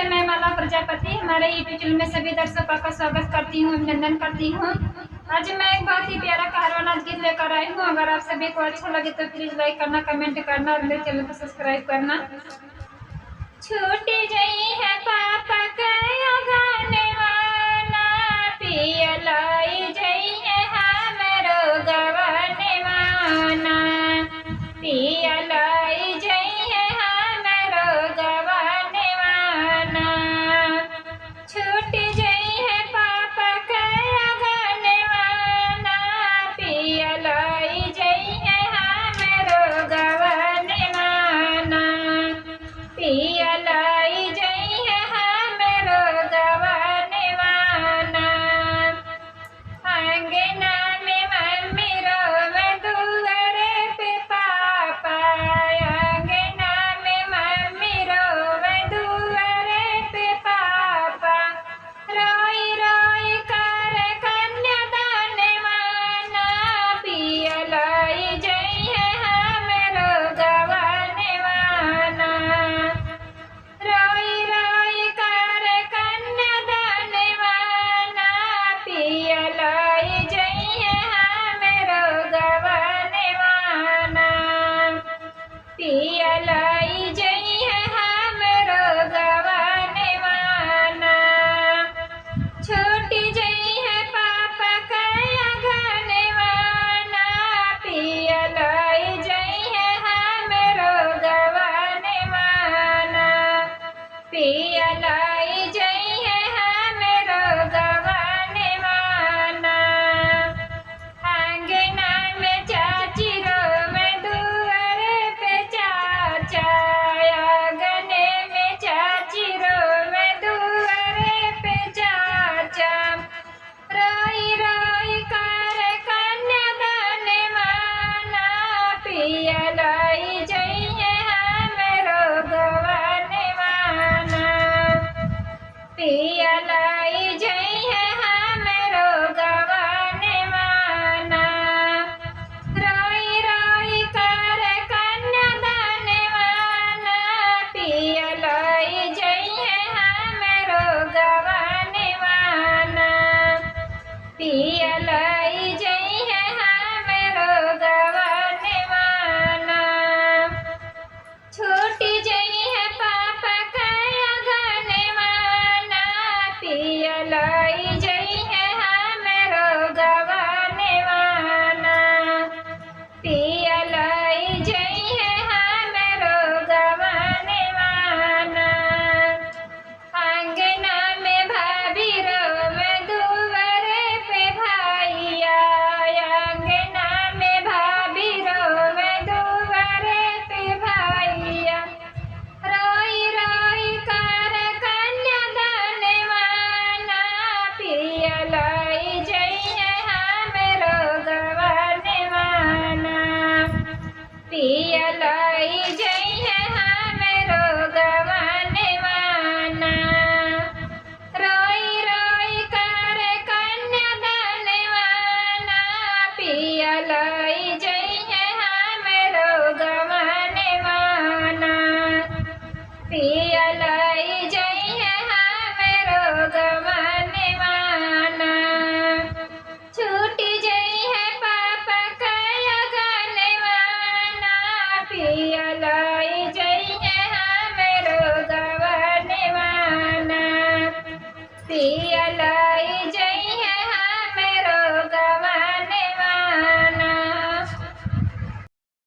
मैं माला प्रजापति हमारे YouTube channel में सभी दर्शकों का स्वागत करती हूँ, अभिनंदन करती हूँ। आज मैं एक बहुत ही प्यारा कहरवाना गीत लेकर आई हूँ। अगर आप सभी को अच्छा लगे तो प्लीज लाइक करना, कमेंट करना और मेरे चैनल को सब्सक्राइब करना। छूट गई है पापा कया गाने वाला, पिया लाई जई है हमरो गवाने वाना, पिया लाई जई है हमरो गवाने वाना। छूट गई है पापा कया गाने वाला, पिया लाई जई है हमरो गवाने वाना, पिया लाई जई है हमरो गवाने वाना। अंगना में मम्मी रोवे दुआरे पे पापा, अंगना में मम्मी रोवे दुआरे पे पापा, रोई रोई कर कन्यादान वाना, पिया लाई जई है हमरो गवाने वाना, रोई रोई कर कन्यादान वाना, पिया लाई जई है हमरो गवाने वाना, पिया लाई जई है हमरो गवाने वाना। छोटी जई है पापा कया गाने वाला, पिया लाई जई है हमरो गवाने वाला, पिया लाई जई है हमरो गवाने वाला। अंगना में चाची रोवे दुआरे पे चाचा, आंगने में चाची रोवे दुआरे पे चाचा, रोई रोई कर कन्यादान वाला, पिया लाई जई है हमरो गवाने वाला, पिया लाई जई है हमरो गवाने वाला। रोई रोई कर कन्यादान वाला, पिया लाई जई है हमरो गवाने वाला, पिया लाई जई है हमरो गवाने वाला। छूटी जई है पापा कया गाने वाला, पिया लाई जई है हमरो गवाने वाला, पिया लाई जई है हमरो गवाने वाला। अंगना में भाभी रोवे दुआरे पे भैया, अंगना में भाभी रोवे दुआरे पे भैया, रोई रोई कर कन्यादान वाला, पिया लाई जई है हमरो गवाने वाला, पिया लाई जई है हमरो गवाने वाला। रोई रोई कर कन्यादान वाला, पिया लाई जई है हमरो गवाने वाला, पिया लाई जई है हमरो गवाने वाला। छूटी जई है पापा कया गाने वाला, पिया लाई जई है हमरो गवाने वाला, पिया लाई